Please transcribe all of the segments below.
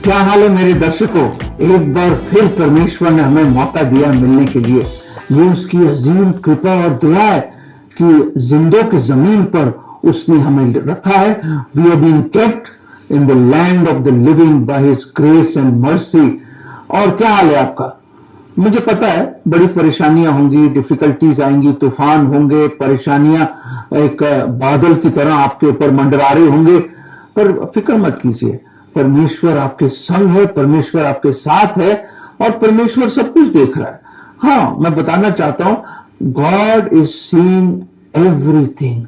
क्या हाल है मेरे दर्शकों। एक बार फिर परमेश्वर ने हमें मौका दिया मिलने के लिए। ये उसकी अजीम कृपा और दया है कि जिंदों की जमीन पर उसने हमें रखा है। We have been kept in the land of the living by his grace and mercy. और क्या हाल है आपका? मुझे पता है बड़ी परेशानियां होंगी, डिफिकल्टीज आएंगी, तूफान होंगे, परेशानियां एक बादल की तरह आपके ऊपर मंडरा रहे होंगे, पर फिक्र मत कीजिए। परमेश्वर आपके संग है, परमेश्वर आपके साथ है और परमेश्वर सब कुछ देख रहा है। हाँ, मैं बताना चाहता हूं, गॉड इज सीइंग एवरीथिंग।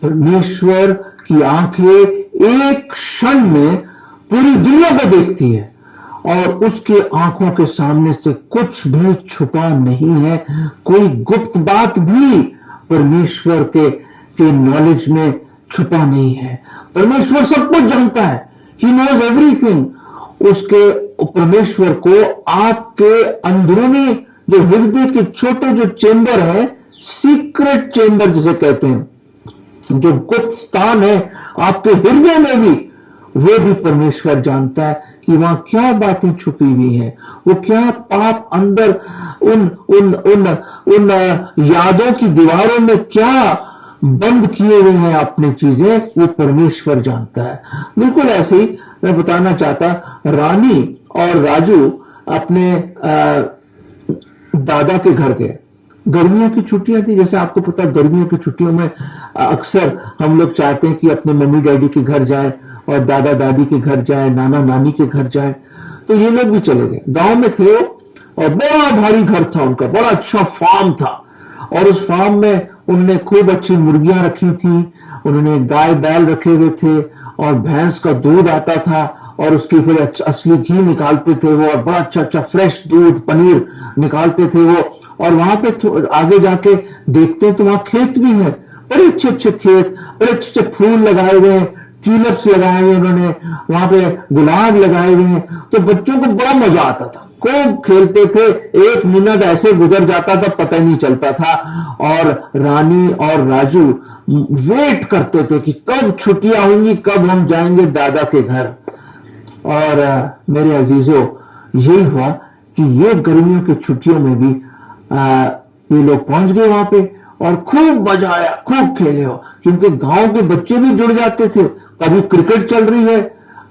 परमेश्वर की आंखें एक क्षण में पूरी दुनिया को देखती है और उसके आंखों के सामने से कुछ भी छुपा नहीं है। कोई गुप्त बात भी परमेश्वर के नॉलेज में छुपा नहीं है। परमेश्वर सब कुछ जानता है। He knows everything. उसके परमेश्वर को आपके अंदरूनी जो हृदय के छोटे जो चेंबर है, सीक्रेट चेंबर जिसे कहते हैं, जो गुप्त स्थान है आपके हृदय में भी, वो भी परमेश्वर जानता है कि वहां क्या बातें छुपी हुई हैं, वो क्या पाप अंदर उन उन उन उन यादों की दीवारों में क्या बंद किए हुए हैं अपनी चीजें, वो परमेश्वर जानता है। बिल्कुल ऐसे ही मैं बताना चाहता, रानी और राजू अपने दादा के घर गए। गर्मियों की छुट्टियां थी, जैसे आपको पता, गर्मियों की छुट्टियों में अक्सर हम लोग चाहते हैं कि अपने मम्मी डैडी के घर जाएं और दादा दादी के घर जाएं, नाना नानी के घर जाएं। तो ये लोग भी चले गए। गांव में थे वो और बड़ा भारी घर था उनका, बड़ा अच्छा फार्म था और उस फार्म में उन्होंने खूब अच्छी मुर्गियां रखी थी, उन्होंने गाय बैल रखे हुए थे और भैंस का दूध आता था और उसकी फिर असली घी निकालते थे वो, और बड़ा अच्छा अच्छा फ्रेश दूध पनीर निकालते थे वो। और वहां पे आगे जाके देखते हैं तो वहां खेत भी है, बड़े अच्छे अच्छे खेत, बड़े अच्छे अच्छे फूल लगाए हुए हैं, ट्यूलिप्स लगाए हुए उन्होंने, वहां पे गुलाब लगाए हुए हैं। तो बच्चों को बड़ा मजा आता था, खूब खेलते थे। एक मिनट ऐसे गुजर जाता था पता ही नहीं चलता था। और रानी और राजू वेट करते थे कि कब छुट्टियां होंगी, कब हम जाएंगे दादा के घर। और मेरे अजीजों, यही हुआ कि ये गर्मियों की छुट्टियों में भी ये लोग पहुंच गए वहां पे और खूब मजा आया, खूब खेले हो, क्योंकि गांव के बच्चे भी जुड़ जाते थे। कभी क्रिकेट चल रही है,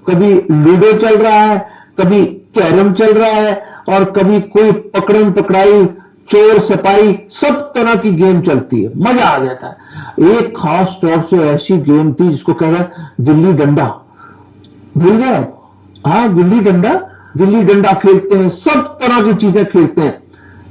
कभी लूडो चल रहा है, कभी कैरम चल रहा है और कभी कोई पकड़न पकड़ाई, चोर सपाई, सब तरह की गेम चलती है। मजा आ जाता है। एक खास तौर से ऐसी गेम थी जिसको कह रहा है गिल्ली डंडा। भूल गए आप? हाँ, गिल्ली डंडा खेलते हैं, सब तरह की चीजें खेलते हैं।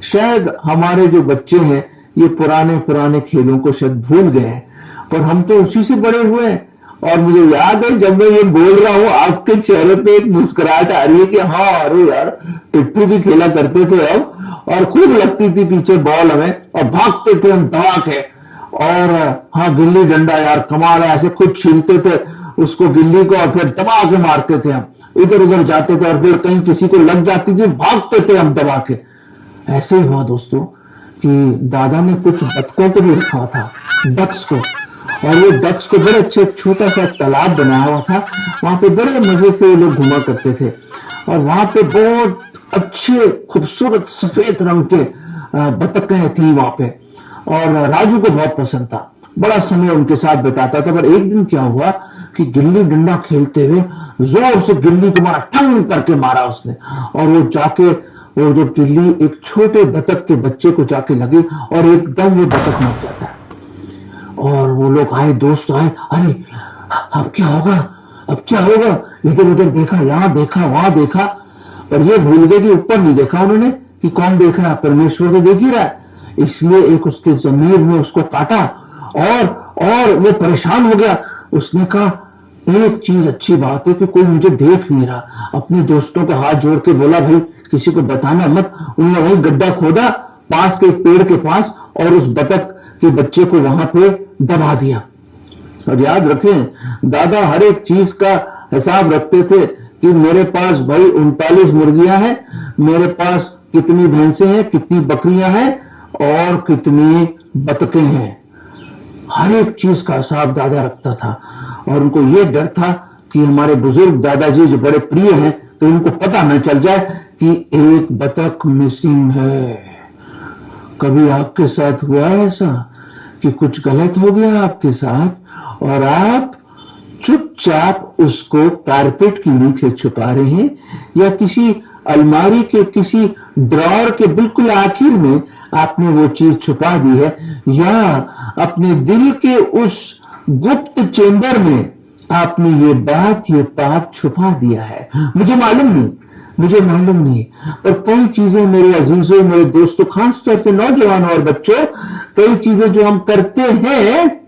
शायद हमारे जो बच्चे हैं ये पुराने पुराने खेलों को शायद भूल गए हैं, पर हम तो उसी से बड़े हुए हैं। और मुझे याद है जब मैं ये बोल रहा हूं, आपके चेहरे पे एक मुस्कुराहट आ रही है कि हाँ, अरे यार, पिट्ठू भी खेला करते थे अब, और खूब लगती थी पीछे बॉल हमें और भागते थे हम धड़ाके। और हाँ, गिल्ली डंडा यार कमाल है, ऐसे खुद छीलते थे उसको, गिल्ली को, और फिर दबा के मारते थे हम, इधर उधर जाते थे और फिर कहीं किसी को लग जाती थी, भागते थे हम दबा के। ऐसे ही हुआ दोस्तों कि दादा ने कुछ बतखों को भी रखा था, डक्स को, और वो डक्स को बड़े अच्छे छोटा सा तालाब बनाया हुआ था। वहां पे बड़े मजे से ये लोग घुमा करते थे और वहां पे बहुत अच्छे खूबसूरत सफेद रंग के बतखें थी वहां पे। और राजू को बहुत पसंद था, बड़ा समय उनके साथ बिताता था। पर एक दिन क्या हुआ कि गिल्ली डंडा खेलते हुए जोर से गिल्ली को मारा, ठंग करके मारा उसने, और वो जाके वो जो गिल्ली एक छोटे बतख के बच्चे को जाके लगी और एकदम वो बतख मर जाता है। और वो लोग आए, दोस्त आए, अरे अब क्या होगा, अब क्या होगा? इधर उधर देखा, यहां देखा, वहां देखा, पर ये भूल गए कि ऊपर नहीं देखा उन्होंने कि कौन देख रहा है, परमेश्वर तो देख ही रहा है। इसलिए एक उसके जमीर में उसको काटा और वो परेशान हो गया। उसने कहा, एक चीज अच्छी बात है कि कोई मुझे देख नहीं रहा। अपने दोस्तों को हाथ जोड़ के बोला, भाई किसी को बताना मत। उन्होंने वही गड्ढा खोदा पास के पेड़ के पास और उस बतख के बच्चे को वहां पे दबा दिया। और याद रखें, दादा हर एक चीज का हिसाब रखते थे कि मेरे पास भाई 39 मुर्गियां हैं, मेरे पास कितनी भैंसें हैं, कितनी बकरियां हैं और कितनी बतखें हैं। हर एक चीज का हिसाब दादा रखता था और उनको यह डर था कि हमारे बुजुर्ग दादाजी जो बड़े प्रिय हैं कि उनको पता न चल जाए कि एक बतख मिसिंग है। कभी आपके साथ हुआ है ऐसा कि कुछ गलत हो गया आपके साथ और आप चुपचाप उसको कारपेट के नीचे छुपा रहे हैं, या किसी अलमारी के किसी ड्रॉर के बिल्कुल आखिर में आपने वो चीज छुपा दी है, या अपने दिल के उस गुप्त चेंबर में आपने ये बात, ये पाप छुपा दिया है। मुझे मालूम नहीं, पर कई चीजें मेरे अजीजों, मेरे दोस्तों, खासतौर से नौजवान और बच्चों, कई चीजें जो हम करते हैं,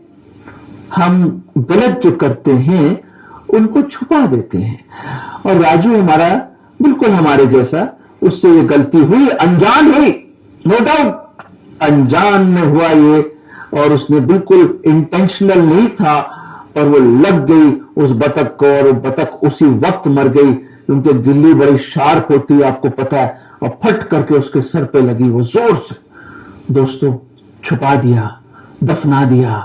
हम गलत जो करते हैं उनको छुपा देते हैं। और राजू हमारा बिल्कुल हमारे जैसा, उससे ये गलती हुई, अनजान हुई, नो डाउट अनजान में हुआ ये, और उसने बिल्कुल इंटेंशनल नहीं था, और वो लग गई उस बतख को, और वो बतख उसी वक्त मर गई, क्योंकि गिल्ली बड़ी शार्प होती है, आपको पता है, और फट करके उसके सर पे लगी वो जोर से। दोस्तों, छुपा दिया, दफना दिया।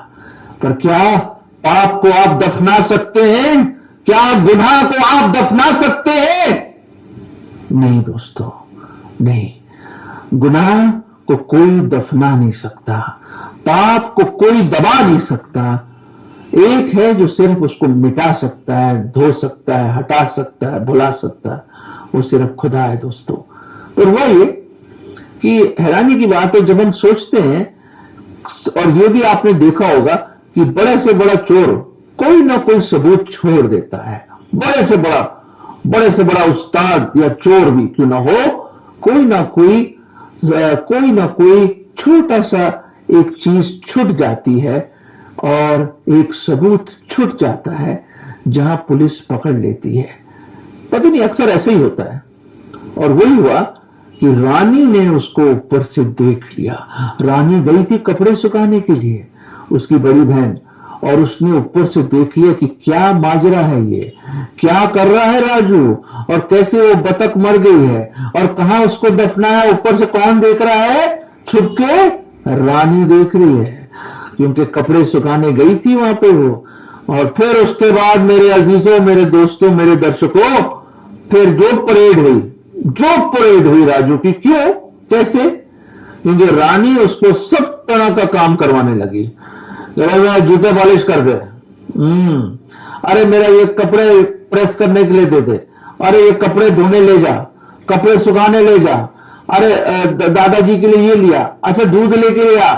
पर क्या पाप को आप दफना सकते हैं? क्या गुनाह को आप दफना सकते हैं? नहीं दोस्तों, नहीं। गुनाह को कोई दफना नहीं सकता, पाप को कोई दबा नहीं सकता। एक है जो सिर्फ उसको मिटा सकता है, धो सकता है, हटा सकता है, भुला सकता है, वो सिर्फ खुदा है दोस्तों। और वो ये कि हैरानी की बात है, जब हम सोचते हैं, और ये भी आपने देखा होगा कि बड़े से बड़ा चोर कोई ना कोई सबूत छोड़ देता है, बड़े से बड़ा उस्ताद या चोर भी क्यों ना हो, कोई ना कोई छोटा सा एक चीज छूट जाती है, और एक सबूत छूट जाता है, जहां पुलिस पकड़ लेती है। पता नहीं, अक्सर ऐसे ही होता है। और वही हुआ कि रानी ने उसको ऊपर से देख लिया। रानी गई थी कपड़े सुखाने के लिए, उसकी बड़ी बहन, और उसने ऊपर से देख लिया कि क्या माजरा है, ये क्या कर रहा है राजू, और कैसे वो बतख मर गई है, और कहां उसको दफनाया, ऊपर से कौन देख रहा है? छुप के रानी देख रही है, क्योंकि कपड़े सुखाने गई थी वहां पे वो। और फिर उसके बाद मेरे अजीजों, मेरे दोस्तों, मेरे दर्शकों, फिर जो परेड हुई राजू की। क्यों, कैसे? क्योंकि रानी उसको सब तरह का काम करवाने लगी। मेरा जूते पॉलिश कर दे, अरे मेरा ये कपड़े प्रेस करने के लिए दे दे, अरे ये कपड़े धोने ले जा, कपड़े सुखाने ले जा, अरे दादाजी के लिए ये लिया, अच्छा दूध लेके आ,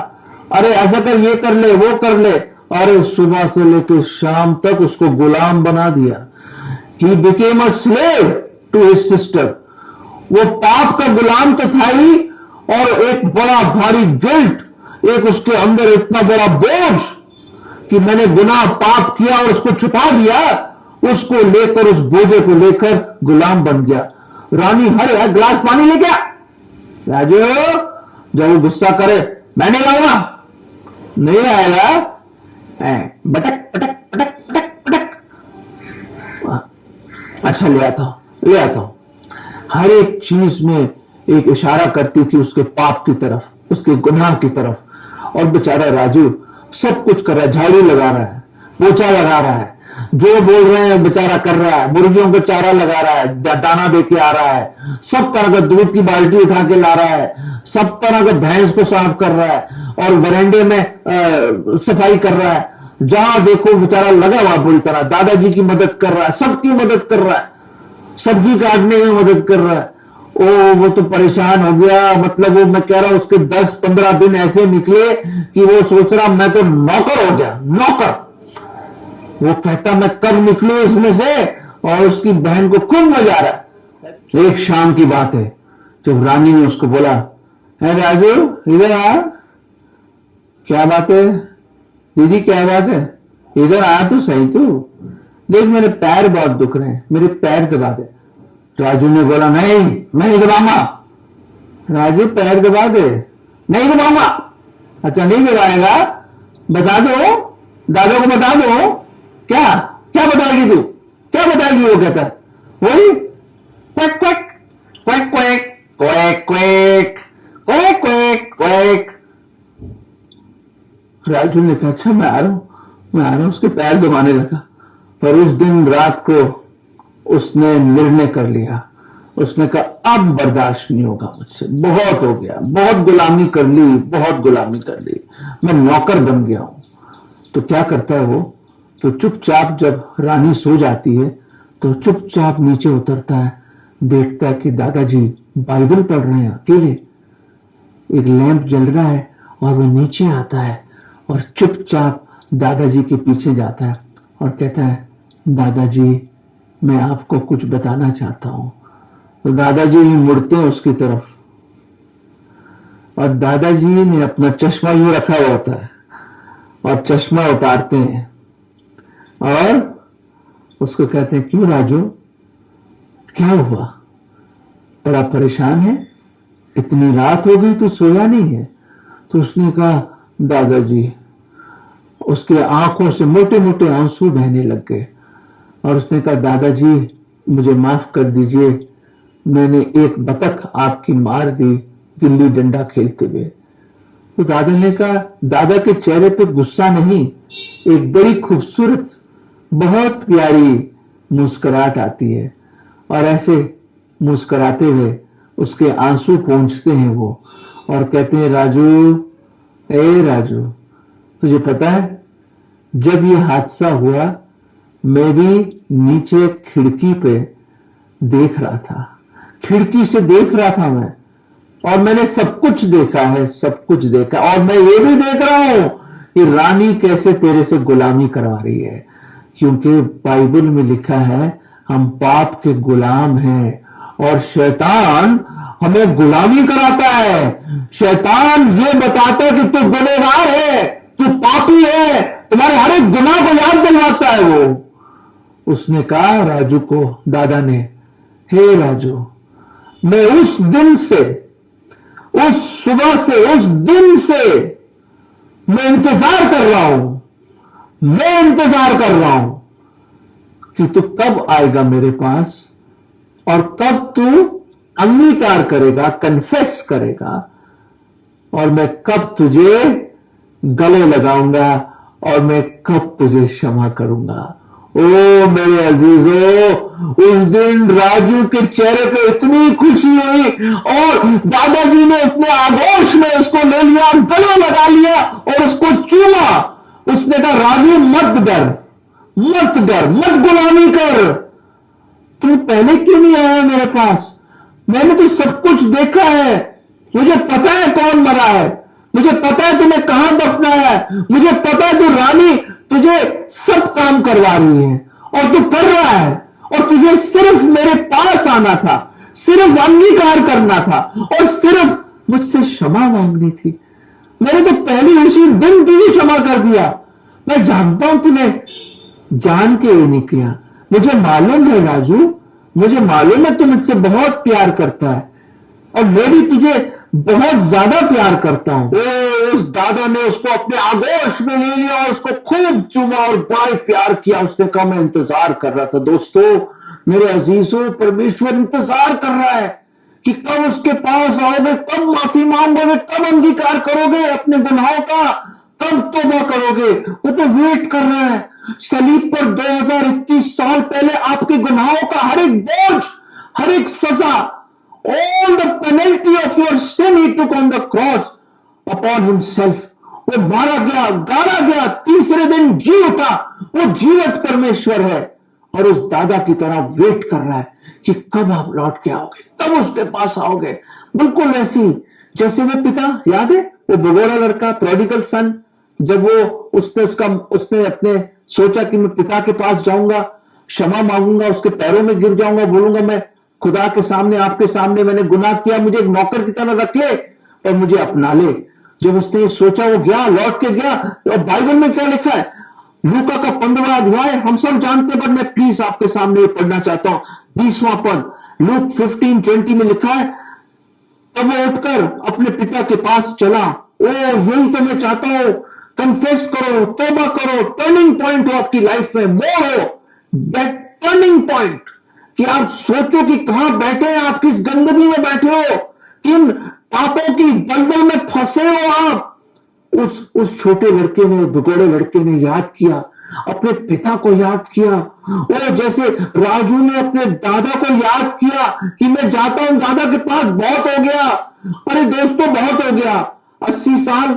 अरे ऐसा कर, ये कर ले, वो कर ले। अरे सुबह से लेकर शाम तक उसको गुलाम बना दिया। He became a slave to his sister. वो पाप का गुलाम तो था ही, और एक बड़ा भारी गिल्ट, एक उसके अंदर इतना बड़ा बोझ कि मैंने गुनाह पाप किया और उसको छुपा दिया, उसको लेकर, उस बोझे को लेकर गुलाम बन गया। रानी हर गिलास पानी ले गया, राजू जब वो गुस्सा करे, मैं नहीं लाऊंगा, नहीं आएगा, बटक पटक पटक पटक पटक, अच्छा ले आता हूं। हर एक चीज में एक इशारा करती थी उसके पाप की तरफ, उसके गुनाह की तरफ। और बेचारा राजू सब कुछ कर रहा है, झाड़ू लगा रहा है, पोछा लगा रहा है, जो बोल रहे हैं बेचारा कर रहा है, मुर्गियों को चारा लगा रहा है, दाना देके आ रहा है, सब तरह का दूध की बाल्टी उठा के ला रहा है, सब तरह का भैंस को साफ कर रहा है, और वरांडे में सफाई कर रहा है। जहां देखो बेचारा लगा हुआ बुरी तरह, दादाजी की मदद कर रहा है, सबकी मदद कर रहा है, सब्जी काटने में मदद कर रहा है। वो तो परेशान हो गया, मतलब वो, मैं कह रहा हूं, उसके 10-15 दिन ऐसे निकले कि वो सोच रहा मैं तो नौकर हो गया, नौकर। वो कहता मैं कब निकलूं इसमें से, और उसकी बहन को खूब मजा आ रहा। एक शाम की बात है, जब रानी ने उसको बोला, है राजू इधर आ। क्या बात है दीदी, क्या बात है, इधर आ तो सही, तू देख मेरे पैर बहुत दुख रहे हैं, मेरे पैर दबा दे। राजू ने बोला, नहीं मैं नहीं दबाऊंगा। राजू पैर दबा दे, नहीं दबाऊंगा। अच्छा नहीं दबाएगा, बता दो, दादा को बता दो। क्या क्या बताएगी तू, क्या बताएगी? वो कहता वही quack quack quack quack quack quack quack quack quack. Raju ने कहा, अच्छा मैं आ रहा हूं, उसके पैर दबाने लगा। पर उस दिन रात को उसने निर्णय कर लिया। उसने कहा अब बर्दाश्त नहीं होगा मुझसे, बहुत हो गया, बहुत गुलामी कर ली, बहुत गुलामी कर ली, मैं नौकर बन गया हूं। तो क्या करता है वो, तो चुपचाप जब रानी सो जाती है तो चुपचाप नीचे उतरता है, देखता है कि दादाजी बाइबल पढ़ रहे हैं अकेले, एक लैंप जल रहा है, और वो नीचे आता है और चुपचाप दादाजी के पीछे जाता है और कहता है दादाजी मैं आपको कुछ बताना चाहता हूं। तो दादाजी मुड़ते हैं उसकी तरफ और दादाजी ने अपना चश्मा यूं रखा हुआ होता है और चश्मा उतारते हैं और उसको कहते हैं क्यों राजू, क्या हुआ, बड़ा परेशान है, इतनी रात हो गई तो सोया नहीं है। तो उसने कहा दादाजी, उसके आंखों से मोटे मोटे आंसू बहने लग गए और उसने कहा दादाजी मुझे माफ कर दीजिए, मैंने एक बतख आपकी मार दी गिल्ली डंडा खेलते हुए। तो दादा ने कहा, दादा के चेहरे पे गुस्सा नहीं, एक बड़ी खूबसूरत बहुत प्यारी मुस्कुराहट आती है और ऐसे मुस्कुराते हुए उसके आंसू पोंछते हैं वो और कहते हैं राजू, ए राजू, तुझे पता है जब ये हादसा हुआ मैं भी नीचे खिड़की पे देख रहा था, खिड़की से देख रहा था मैं, और मैंने सब कुछ देखा है, सब कुछ देखा, और मैं ये भी देख रहा हूं कि रानी कैसे तेरे से गुलामी करवा रही है, क्योंकि बाइबल में लिखा है हम पाप के गुलाम हैं और शैतान हमें गुलामी कराता है। शैतान ये बताता है कि तू गुनहगार है, तू पापी है, तुम्हारे हर एक गुनाह को याद दिलवाता है वो। उसने कहा राजू को, दादा ने, हे राजू, मैं उस दिन से, उस सुबह से, उस दिन से मैं इंतजार कर रहा हूं, मैं इंतजार कर रहा हूं कि तू कब आएगा मेरे पास और कब तू अंगीकार करेगा, कन्फेस करेगा, और मैं कब तुझे गले लगाऊंगा और मैं कब तुझे क्षमा करूंगा। ओ मेरे अजीजों, उस दिन राजू के चेहरे पे इतनी खुशी हुई और दादाजी ने इतने आगोश में उसको ले लिया और गले लगा लिया और उसको चूमा। उसने कहा राजू मत डर, मत डर, मत गुलामी कर, तू पहले क्यों नहीं आया मेरे पास, मैंने तो सब कुछ देखा है, मुझे पता है कौन मरा है, मुझे पता है तुम्हें कहां दफनाया है, मुझे पता है तू रानी तुझे सब काम करवा रही है और तू कर रहा है, और तुझे सिर्फ मेरे पास आना था, सिर्फ अंगीकार करना था और सिर्फ मुझसे क्षमा मांगनी थी। मैंने तो पहले उसी दिन तुझे क्षमा कर दिया। मैं जानता हूं तूने जान के ये नहीं किया, मुझे मालूम है राजू, मुझे मालूम है तू मुझसे बहुत प्यार करता है और मैं भी तुझे बहुत ज्यादा प्यार करता हूं। उस दादा ने उसको अपने आगोश में ले लिया और उसको खूब चूमा और बड़ा प्यार किया। उसने कहा मैं इंतजार कर रहा था। दोस्तों मेरे अजीजों, परमेश्वर इंतजार कर रहा है कि कब उसके पास आओगे, कब माफी मांगोगे, कब अंगीकार करोगे अपने गुनाहों का, कब तौबा करोगे। वो तो वेट कर रहा है। सलीब पर 2021 साल पहले आपके गुनाहों का हर एक बोझ, हर एक सजा, all the penalty of your sin he took on the cross upon himself. वो मारा गया, गाड़ा गया, तीसरे दिन जी उठा। वो जीवित परमेश्वर है और उस दादा की तरह वेट कर रहा है कि कब आप लौट के आओगे, कब उसके पास आओगे। बिल्कुल ऐसी जैसे वो पिता, याद है वो भगोड़ा लड़का, प्रोडिगल सन, जब वो उसने अपने सोचा कि मैं पिता के पास जाऊंगा, क्षमा मांगूंगा, उसके पैरों में गिर जाऊंगा, बोलूंगा मैं खुदा के सामने, आपके सामने मैंने गुनाह किया, मुझे एक नौकर की तरह रख ले और मुझे अपना ले। जब उसने ये सोचा वो गया, लौट के गया। और बाइबल में क्या लिखा है, लूका का 15वां अध्याय हम सब जानते हैं, पर मैं प्लीज आपके सामने पढ़ना चाहता हूं। 20वां पद, लूक 15:20 में लिखा है, तब वो उठकर अपने पिता के पास चला। ओ यही तो मैं चाहता हूं, कन्फेस करो, तौबा करो, टर्निंग पॉइंट हो आपकी लाइफ में, मोड़ हो दैट टर्निंग पॉइंट कि आप सोचो कि कहां बैठे हैं आप, किस गंदगी में बैठे हो, किन पापों की दलदल में फंसे हो आप। उस छोटे लड़के ने, भगोड़े लड़के ने याद किया, अपने पिता को याद किया। वो जैसे राजू ने अपने दादा को याद किया कि मैं जाता हूं दादा के पास, बहुत हो गया, अरे दोस्तों बहुत हो गया, 80 साल,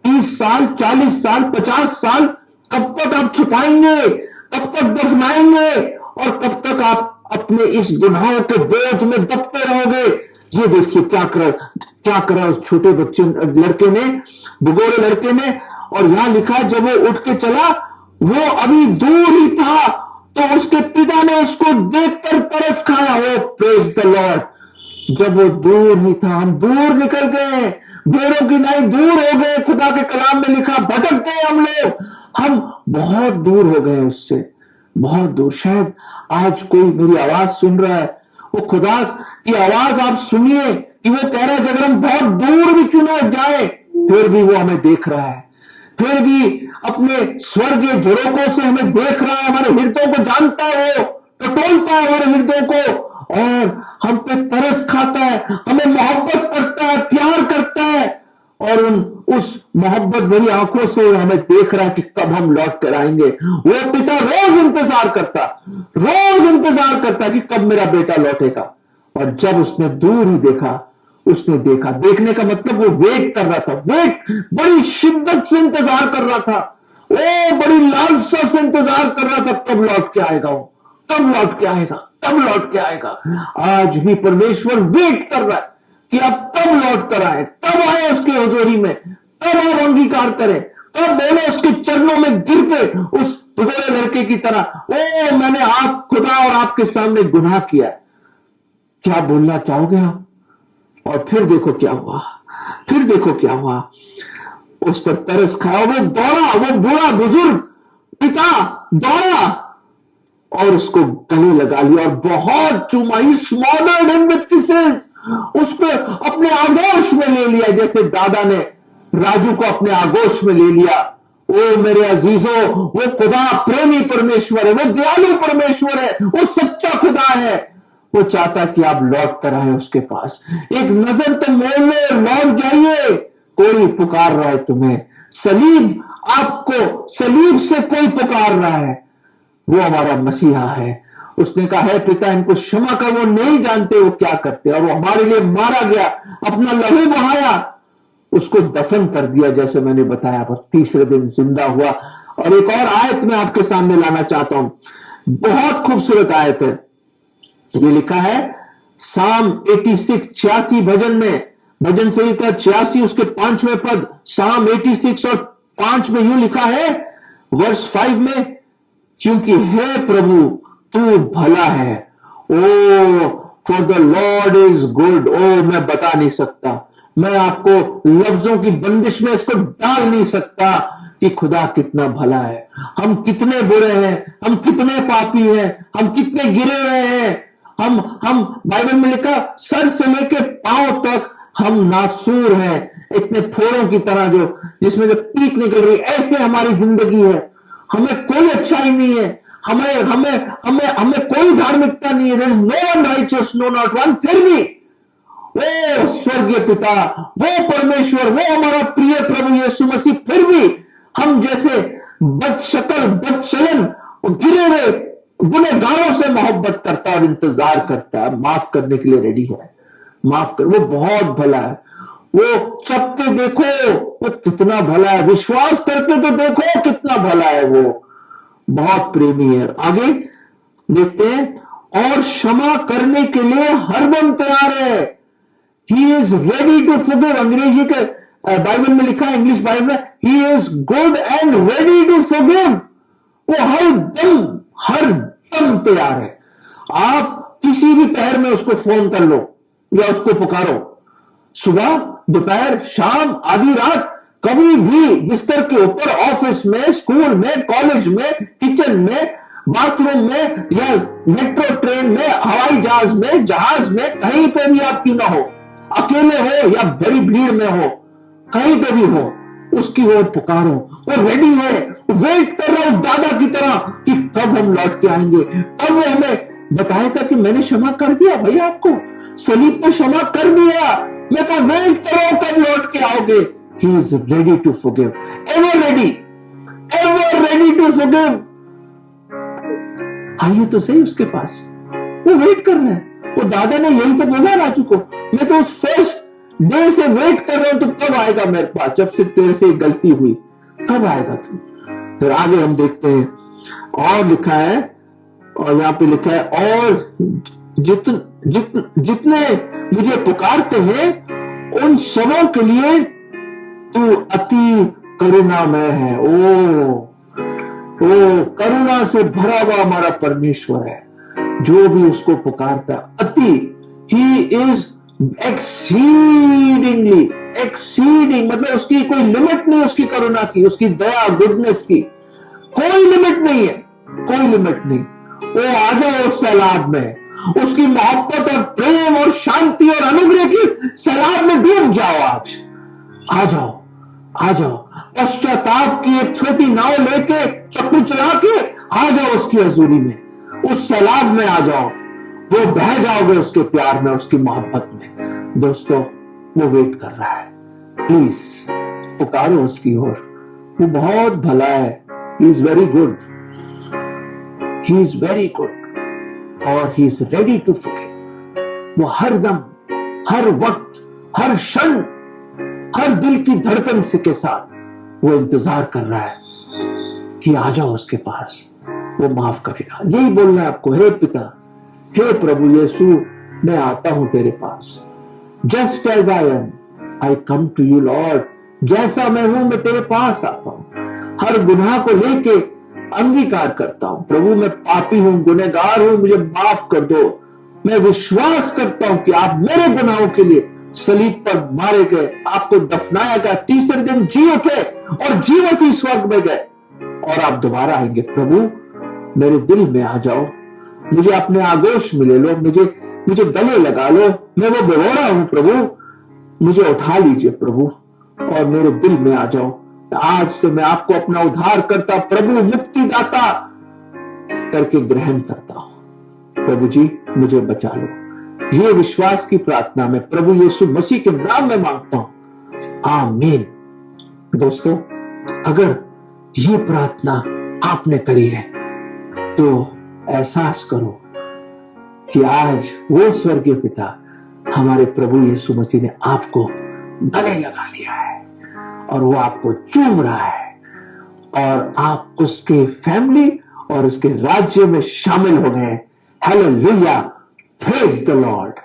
30 साल, 40 साल, 50 साल, कब तक आप छुपाएंगे, कब तक दफनाएंगे, और कब तक आप अपने इस गुनाहों के बोझ में दबते रहोगे। ये देखिए क्या करा उस छोटे बच्चे लड़के ने, भुगोड़े लड़के ने। और यहां लिखा जब वो उठ के चला, वो अभी दूर ही था तो उसके पिता ने उसको देखकर तरस खाया। वो प्रेज द लॉर्ड। जब वो दूर ही था, हम दूर निकल गए, भेड़ों की नाई दूर हो गए। खुदा के कलाम में लिखा भटक गए हम लोग, हम बहुत दूर हो गए उससे, बहुत दूर। शायद आज कोई मेरी आवाज सुन रहा है, वो खुदा की आवाज आप सुनिए कि वो कह रहा है अगर हम बहुत दूर भी क्यों ना जाए, फिर भी वो हमें देख रहा है, फिर भी अपने स्वर्गीय झरोकों से हमें देख रहा है, हमारे हृदयों को जानता है, वो टटोलता है हमारे हृदयों को और हम पे तरस खाता है, हमें मोहब्बत करता है, प्यार करता है, और उस मोहब्बत भरी आंखों से हमें देख रहा है कि कब हम लौट कर आएंगे। वो पिता रोज इंतजार करता कि कब मेरा बेटा लौटेगा। और जब उसने दूर ही देखा, उसने देखा, देखने का मतलब वो वेट कर रहा था, वेट, बड़ी शिद्दत से इंतजार कर रहा था, वो बड़ी लालसा से इंतजार कर रहा था कब लौट के आएगा, वो कब लौट के आएगा, कब लौट के आएगा। आज भी परमेश्वर वेट कर रहा है कि आप कब लौट कर आए, कब आए उसके हुजूरी में, कब आप अंगीकार करें, कब बोले उसके चरणों में गिर के उस भुगोड़े लड़के की तरह, ओ मैंने आप खुदा और आपके सामने गुनाह किया। क्या बोलना चाहोगे आप? और फिर देखो क्या हुआ, फिर देखो क्या हुआ, उस पर तरस खाया, वो दौड़ा, वो बूढ़ा बुजुर्ग पिता दौड़ा और उसको गले लगा लिया और बहुत चूमा। ही स्मॉलर्ड हिम विद किसेस, उसको अपने आगोश में ले लिया, जैसे दादा ने राजू को अपने आगोश में ले लिया। ओ मेरे अजीजों, वो खुदा प्रेमी परमेश्वर है, वो दयालु परमेश्वर है, वो सच्चा खुदा है। वो चाहता कि आप लौट कर आए उसके पास, एक नजर तो मोड़ लो, लौट जाइए। कोई पुकार रहा है तुम्हें, सलीब, आपको सलीब से कोई पुकार रहा है, वो हमारा मसीहा है। उसने कहा है पिता इनको क्षमा कर, वो नहीं जानते वो क्या करते, और वो हमारे लिए मारा गया, अपना लहू बहाया, उसको दफन कर दिया जैसे मैंने बताया, पर तीसरे दिन जिंदा हुआ। और एक और आयत मैं आपके सामने लाना चाहता हूं, बहुत खूबसूरत आयत है। ये लिखा है साम 86 86 भजन में, भजन संहिता 86 उसके 5वें पद, साम 86 और 5 में यूं लिखा है वर्ष 5 में, क्योंकि हे प्रभु तू भला है, oh for the Lord is good. ओ मैं बता नहीं सकता, मैं आपको लफ्जों की बंदिश में इसको डाल नहीं सकता कि खुदा कितना भला है। हम कितने बुरे हैं, हम कितने पापी हैं, हम कितने गिरे हुए हैं, हम बाइबल में लिखा सर से लेके पांव तक हम नासूर हैं, इतने फोड़ों की तरह जो जिसमें जो पीक निकल रही, ऐसे हमारी जिंदगी है। हमें कोई अच्छाई नहीं है, हमें हमें हमें हमें कोई धार्मिकता नहीं है। There is no one righteous, no not one. फिर भी वो स्वर्गीय पिता, वो परमेश्वर, वो हमारा प्रिय प्रभु यीशु मसीह, फिर भी हम जैसे बदशक्ल बदचलन गिरे हुए गुनहगारों से मोहब्बत करता है और इंतजार करता है, माफ करने के लिए रेडी है, माफ कर। वो बहुत भला है, वो चख के देखो वो कितना भला है, विश्वास करके तो देखो कितना भला है, वो बहुत प्रेमी है। आगे देखते हैं, और क्षमा करने के लिए हरदम तैयार है। He is ready to forgive. अंग्रेजी के बाइबल में लिखा है, इंग्लिश बाइबल में, he is good and ready to forgive. वो हर दम तैयार है। आप किसी भी पहर में उसको फोन कर लो या उसको पुकारो, सुबह, दोपहर, शाम, आधी रात, कभी भी बिस्तर के ऊपर, ऑफिस में, स्कूल में, कॉलेज में, किचन में, बाथरूम में, या मेट्रो ट्रेन में, हवाई जहाज में, कहीं पे भी आप क्यों ना हो, अकेले हो या बड़ी भीड़ में हो, कहीं पे भी हो, उसकी ओर पुकारो। वो रेडी है, वेट कर रहा है उस दादा की तरह कि कब हम लौट के आएंगे, कब वो हमें बताएगा कि मैंने क्षमा कर दिया भाई, आपको सलीब पे क्षमा कर दिया, मैं तो वेट करो कब लौट के आओगे। He is ready to forgive, ever ready to forgive। आइए तो सही उसके पास। वो वेट कर रहे हैं। वो दादा ने यही तो बोला राजू को, मैं तो उस फर्स्ट डे से वेट कर रहा हूं, तो कब आएगा मेरे पास, जब से तेरे से गलती हुई, कब आएगा तू। फिर आगे हम देखते हैं और लिखा है, और यहाँ पे लिखा है, और जितने मुझे पुकारते हैं उन सबों के लिए तू अति करुणामय है। ओ करुणा से भरा हुआ हमारा परमेश्वर है, जो भी उसको पुकारता है। अति, ही इज एक्सीडिंग मतलब उसकी कोई लिमिट नहीं, उसकी करुणा की, उसकी दया गुडनेस की कोई लिमिट नहीं है, कोई लिमिट नहीं। वो आ जाए उस सैलाब में, उसकी मोहब्बत और प्रेम और शांति और अनुग्रह की सैलाब में डूब जाओ। आज आ जाओ, आ जाओ, पश्चाताप की एक छोटी नाव लेके, चप्पू चला के आ जाओ उसकी हजूरी में, उस सैलाब में आ जाओ। वो बह जाओगे उसके प्यार में, उसकी मोहब्बत में। दोस्तों, वो वेट कर रहा है। प्लीज पुकारो उसकी ओर। वो बहुत भला है। He is very good, he is very good, और he is ready to forgive. वो हर दम, हर वक्त, हर क्षण, हर दिल की धड़कन से के साथ वो इंतजार कर रहा है कि आ जाओ उसके पास, वो माफ करेगा। यही बोलना है आपको, हे पिता, हे प्रभु यीशु, मैं आता हूं तेरे पास। Just as I am I come to you Lord. जैसा मैं हूं मैं तेरे पास आता हूं। हर गुनाह को लेके अंगीकार करता हूं, प्रभु मैं पापी हूं, गुनहगार हूं, मुझे माफ कर दो। मैं विश्वास करता हूं कि आप मेरे गुनाहों के लिए सलीब पर मारे गए, आपको दफनाया गया, तीसरे दिन जी उठे और जीवित ही स्वर्ग में गए, और आप दोबारा आएंगे। प्रभु मेरे दिल में आ जाओ, मुझे अपने आगोश में ले लो, मुझे गले लगा लो। मैं वो बेहोरा हूं प्रभु, मुझे उठा लीजिए प्रभु, और मेरे दिल में आ जाओ। आज से मैं आपको अपना उद्धार करता, प्रभु मुक्तिदाता करके ग्रहण करता हूं। प्रभु जी मुझे बचा लो। ये विश्वास की प्रार्थना मैं प्रभु यीशु मसीह के नाम में मांगता हूं, आमीन। दोस्तों, अगर ये प्रार्थना आपने करी है तो एहसास करो कि आज वो स्वर्गीय पिता हमारे प्रभु यीशु मसीह ने आपको गले लगा लिया है, और वो आपको चूम रहा है, और आप उसके फैमिली और उसके राज्य में शामिल हो गए। Hallelujah, praise the Lord.